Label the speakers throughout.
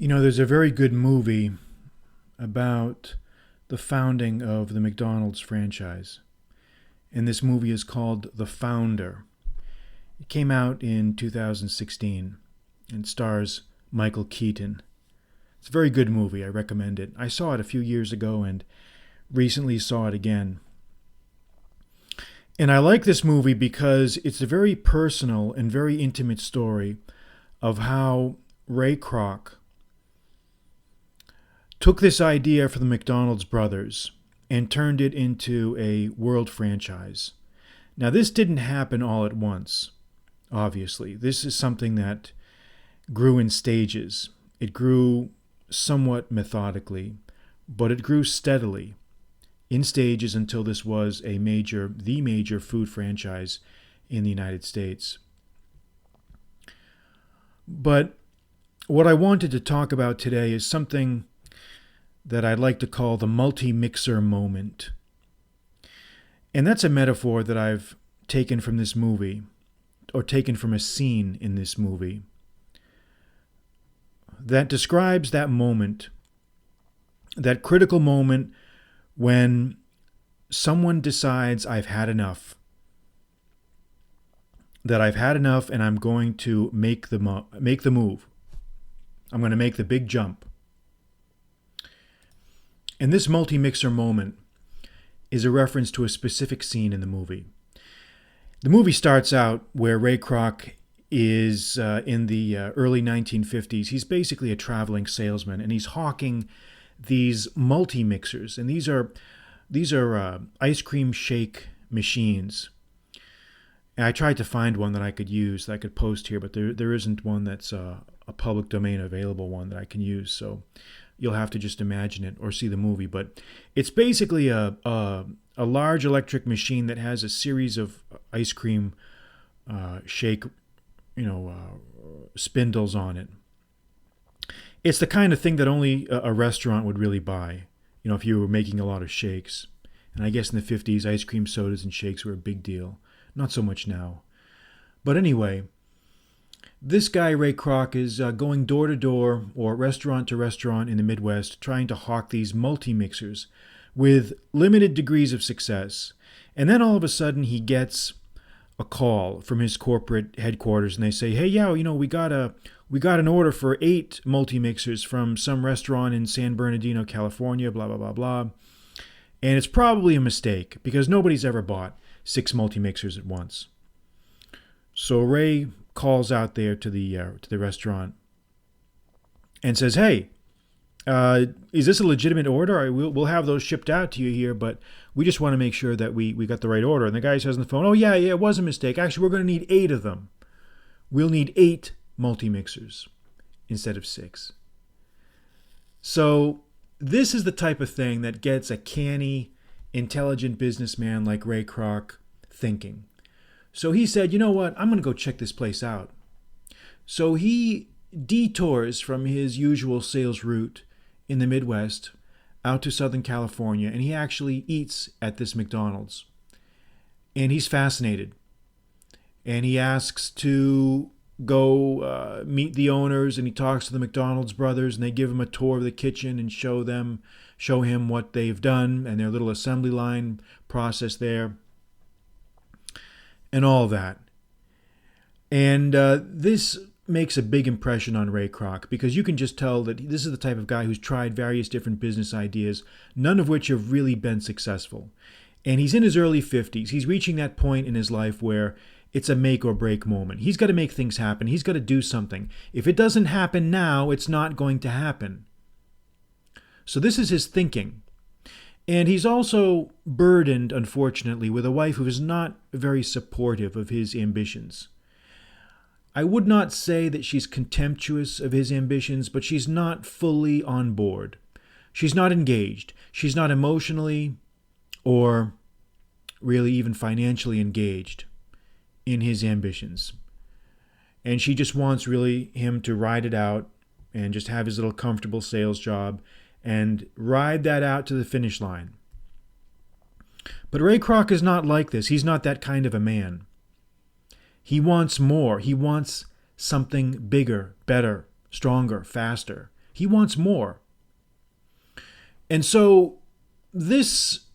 Speaker 1: There's a very good movie about the founding of the McDonald's franchise. And this movie is called The Founder. It came out in 2016 and stars Michael Keaton. It's a very good movie. I recommend it. I saw it a few years ago and recently saw it again. And I like this movie because it's a very personal and very intimate story of how Ray Kroc took this idea for the McDonald's brothers and turned it into a world franchise. Now, this didn't happen all at once, obviously. This is something that grew in stages. It grew somewhat methodically, but it grew steadily in stages until this was the major food franchise in the United States. But what I wanted to talk about today is something that I'd like to call the Multimixer Moment. And that's a metaphor that I've taken from this movie, or taken from a scene in this movie, that describes that moment, that critical moment when someone decides I've had enough, that I've had enough and I'm going to make the move. I'm going to make the big jump. And this multi-mixer moment is a reference to a specific scene in the movie. The movie starts out where Ray Kroc is in the early 1950s. He's basically a traveling salesman, and he's hawking these multi-mixers. And these are ice cream shake machines. And I tried to find one that I could use, that I could post here, but there isn't one that's a public domain available one that I can use. So you'll have to just imagine it or see the movie. But it's basically a large electric machine that has a series of ice cream shake, spindles on it. It's the kind of thing that only a restaurant would really buy, if you were making a lot of shakes. And I guess in the 50s, ice cream sodas and shakes were a big deal. Not so much now. But anyway, this guy, Ray Kroc, is going door to door or restaurant to restaurant in the Midwest trying to hawk these multi-mixers with limited degrees of success. And then all of a sudden he gets a call from his corporate headquarters and they say, hey, we got an order for 8 multi-mixers from some restaurant in San Bernardino, California, blah, blah, blah, blah. And it's probably a mistake because nobody's ever bought 6 multi-mixers at once. So Ray calls out there to the restaurant and says, hey, is this a legitimate order? We'll have those shipped out to you here, but we just want to make sure that we got the right order. And the guy says on the phone, oh, yeah, it was a mistake. Actually, we're going to need 8 of them. We'll need 8 multi-mixers instead of 6. So this is the type of thing that gets a canny, intelligent businessman like Ray Kroc thinking. So he said, you know what? I'm going to go check this place out. So he detours from his usual sales route in the Midwest out to Southern California, and he actually eats at this McDonald's. And he's fascinated. And he asks to go meet the owners, and he talks to the McDonald's brothers, and they give him a tour of the kitchen and show him what they've done and their little assembly line process there and all that. And this makes a big impression on Ray Kroc because you can just tell that this is the type of guy who's tried various different business ideas, none of which have really been successful. And he's in his early 50s. He's reaching that point in his life where it's a make or break moment. He's got to make things happen. He's got to do something. If it doesn't happen now, it's not going to happen. So this is his thinking. And he's also burdened, unfortunately, with a wife who is not very supportive of his ambitions. I would not say that she's contemptuous of his ambitions, but she's not fully on board. She's not engaged. She's not emotionally or really even financially engaged in his ambitions. And she just wants really him to ride it out and just have his little comfortable sales job and ride that out to the finish line. But Ray Kroc is not like this. He's not that kind of a man. He wants more. He wants something bigger, better, stronger, faster. He wants more. And so this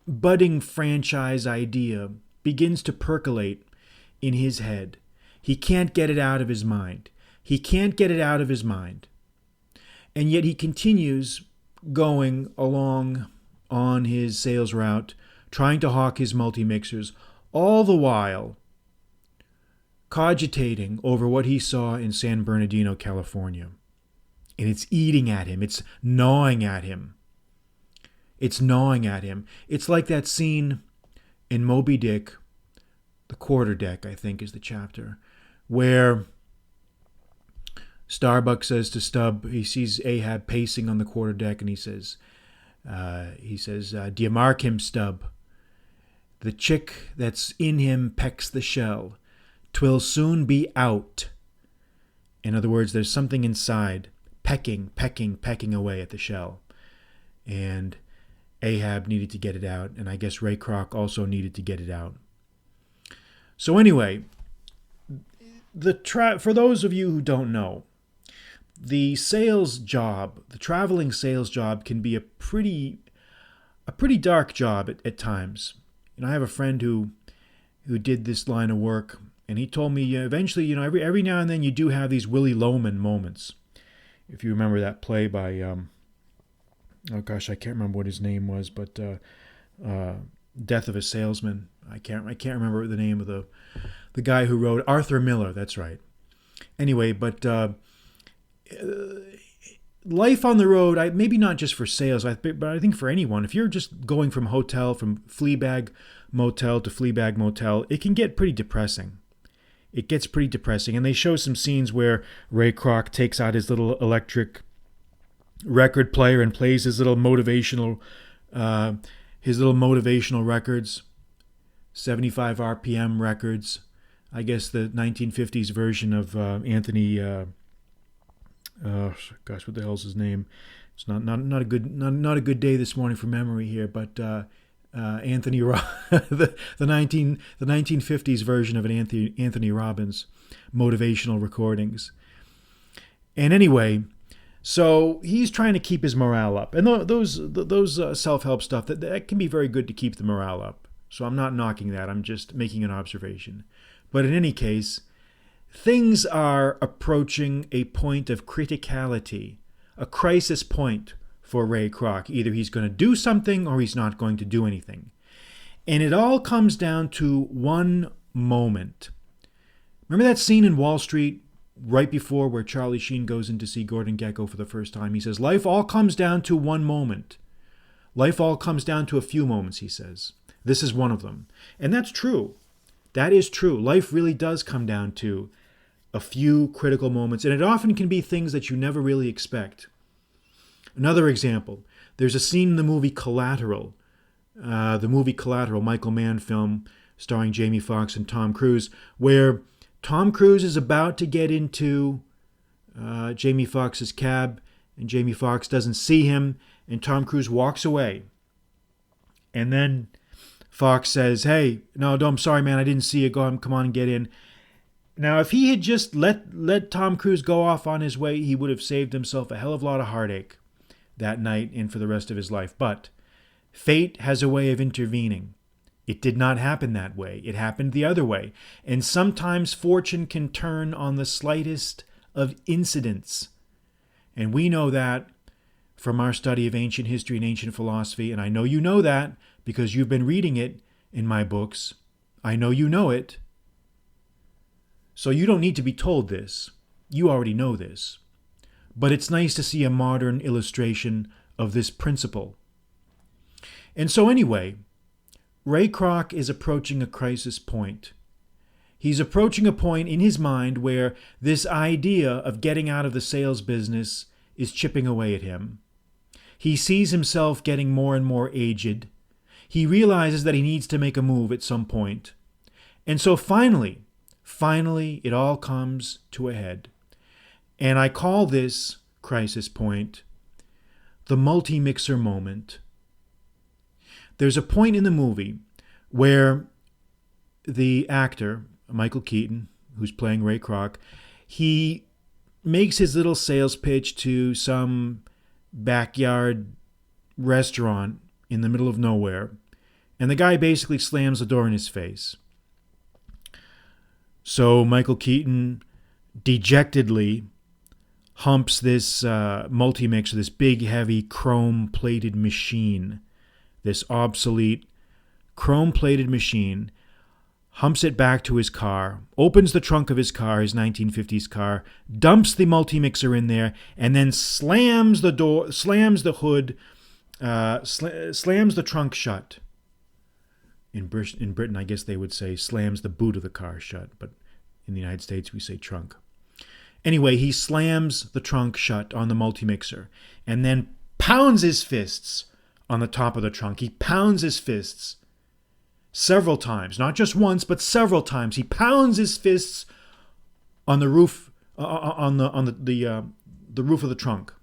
Speaker 1: budding franchise idea begins to percolate in his head. He can't get it out of his mind. He can't get it out of his mind. And yet he continues going along on his sales route, trying to hawk his multi-mixers, all the while cogitating over what he saw in San Bernardino, California. And it's eating at him. It's gnawing at him. It's gnawing at him. It's like that scene in Moby Dick, the quarterdeck, I think is the chapter, where Starbuck says to Stubb, he sees Ahab pacing on the quarterdeck, and he says, do you mark him, Stubb? The chick that's in him pecks the shell. 'Twill soon be out. In other words, there's something inside pecking away at the shell. And Ahab needed to get it out, and I guess Ray Kroc also needed to get it out. So anyway, for those of you who don't know, the sales job, the traveling sales job, can be a pretty dark job at times. I have a friend who did this line of work, and he told me eventually, every now and then you do have these Willy Loman moments. If you remember that play by, I can't remember what his name was, but Death of a Salesman. I can't remember the name of the guy who wrote Arthur Miller. That's right. Anyway, but life on the road, maybe not just for sales, but I think for anyone, if you're just going from Fleabag Motel to Fleabag Motel, it can get pretty depressing. It gets pretty depressing. And they show some scenes where Ray Kroc takes out his little electric record player and plays his little motivational records, 75 RPM records. I guess the 1950s version of Anthony. What the hell's his name? It's not a good day this morning for memory here, but Anthony the 1950s version of an Anthony Robbins motivational recordings. And anyway, so he's trying to keep his morale up, and those self-help stuff that can be very good to keep the morale up. So I'm not knocking that. I'm just making an observation. But in any case, things are approaching a point of criticality, a crisis point for Ray Kroc. Either he's going to do something or he's not going to do anything. And it all comes down to one moment. Remember that scene in Wall Street right before where Charlie Sheen goes in to see Gordon Gekko for the first time? He says, life all comes down to one moment. Life all comes down to a few moments, he says. This is one of them. And that's true. That is true. Life really does come down to a few critical moments, and it often can be things that you never really expect. Another example, there's a scene in the movie Collateral, Michael Mann film starring Jamie Foxx and Tom Cruise, where Tom Cruise is about to get into Jamie Foxx's cab, and Jamie Foxx doesn't see him, and Tom Cruise walks away. And then Foxx says, "Hey, no, I'm sorry, man, I didn't see you. Come on and get in." Now, if he had just let Tom Cruise go off on his way, he would have saved himself a hell of a lot of heartache that night and for the rest of his life. But fate has a way of intervening. It did not happen that way. It happened the other way. And sometimes fortune can turn on the slightest of incidents. And we know that from our study of ancient history and ancient philosophy. And I know you know that because you've been reading it in my books. I know you know it. So you don't need to be told this. You already know this. But it's nice to see a modern illustration of this principle. And so anyway, Ray Kroc is approaching a crisis point. He's approaching a point in his mind where this idea of getting out of the sales business is chipping away at him. He sees himself getting more and more aged. He realizes that he needs to make a move at some point. And so finally, it all comes to a head. And I call this crisis point the Multimixer Moment. There's a point in the movie where the actor, Michael Keaton, who's playing Ray Kroc, he makes his little sales pitch to some backyard restaurant in the middle of nowhere, and the guy basically slams the door in his face. So Michael Keaton dejectedly humps this multimixer, this big, heavy, chrome-plated machine, this obsolete, chrome-plated machine, humps it back to his car, opens the trunk of his car, his 1950s car, dumps the multimixer in there, and then slams the door, slams the hood, slams the trunk shut. In Britain, I guess they would say slams the boot of the car shut, but in the United States, we say trunk. Anyway, he slams the trunk shut on the multimixer and then pounds his fists on the top of the trunk. He pounds his fists several times, not just once, but several times. He pounds his fists on the roof, on the roof of the trunk,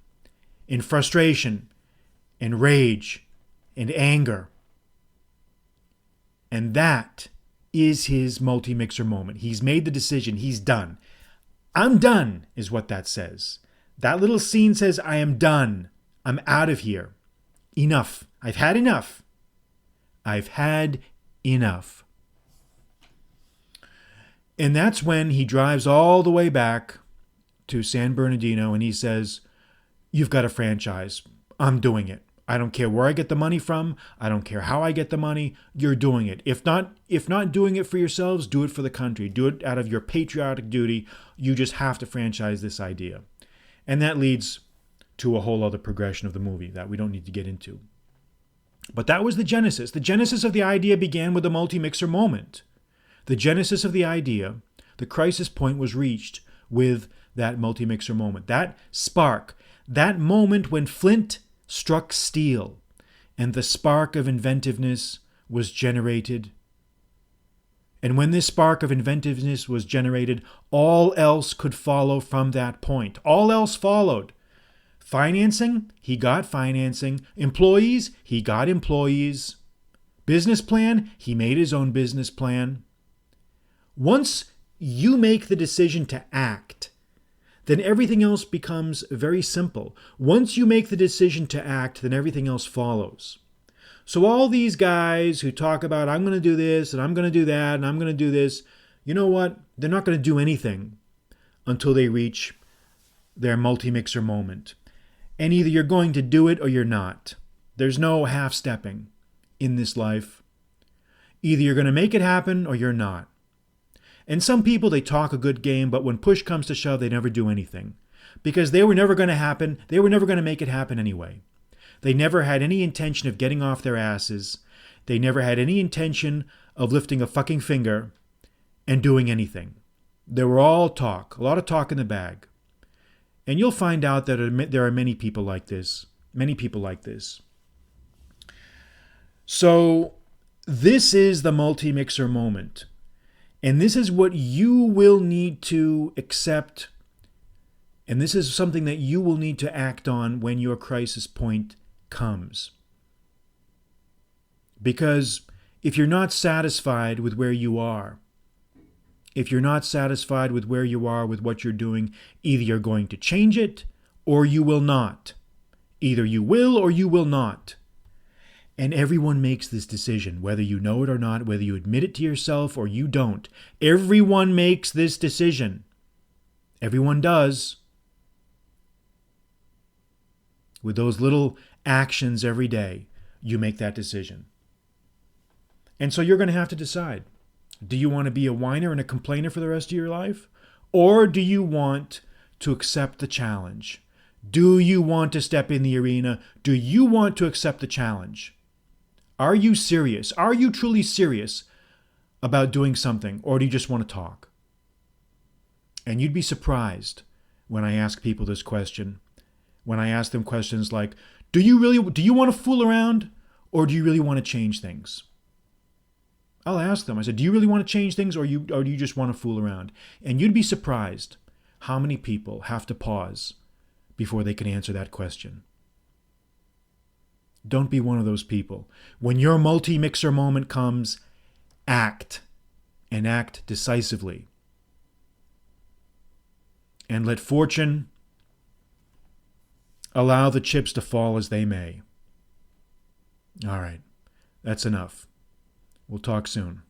Speaker 1: in frustration, and rage, and anger. And that is his multimixer moment. He's made the decision. He's done. I'm done, is what that says. That little scene says, I am done. I'm out of here. Enough. I've had enough. I've had enough. And that's when he drives all the way back to San Bernardino and he says, you've got a franchise. I'm doing it. I don't care where I get the money from. I don't care how I get the money. You're doing it. If not doing it for yourselves, do it for the country. Do it out of your patriotic duty. You just have to franchise this idea. And that leads to a whole other progression of the movie that we don't need to get into. But that was the genesis. The genesis of the idea began with the multimixer moment. The genesis of the idea, the crisis point was reached with that multimixer moment. That spark, that moment when flint struck steel, and the spark of inventiveness was generated. And when this spark of inventiveness was generated, all else could follow from that point. All else followed. Financing, he got financing. Employees, he got employees. Business plan, he made his own business plan. Once you make the decision to act, then everything else becomes very simple. Once you make the decision to act, then everything else follows. So all these guys who talk about, I'm going to do this, and I'm going to do that, and I'm going to do this, you know what? They're not going to do anything until they reach their multimixer moment. And either you're going to do it or you're not. There's no half-stepping in this life. Either you're going to make it happen or you're not. And some people, they talk a good game, but when push comes to shove, they never do anything. Because they were never going to happen. They were never going to make it happen anyway. They never had any intention of getting off their asses. They never had any intention of lifting a fucking finger and doing anything. They were all talk, a lot of talk in the bag. And you'll find out that there are many people like this. Many people like this. So this is the multimixer moment. And this is what you will need to accept. And this is something that you will need to act on when your crisis point comes. Because if you're not satisfied with where you are, if you're not satisfied with where you are with what you're doing, either you're going to change it or you will not. Either you will or you will not. And everyone makes this decision, whether you know it or not, whether you admit it to yourself or you don't. Everyone makes this decision. Everyone does. With those little actions every day, you make that decision. And so you're going to have to decide. Do you want to be a whiner and a complainer for the rest of your life? Or do you want to accept the challenge? Do you want to step in the arena? Do you want to accept the challenge? Are you serious? Are you truly serious about doing something? Or do you just want to talk? And you'd be surprised when I ask people this question. When I ask them questions like, do you want to fool around? Or do you really want to change things? I'll ask them. I said, do you really want to change things or do you just want to fool around? And you'd be surprised how many people have to pause before they can answer that question. Don't be one of those people. When your multi-mixer moment comes, act, and act decisively. and let fortune allow the chips to fall as they may. All right, that's enough. We'll talk soon.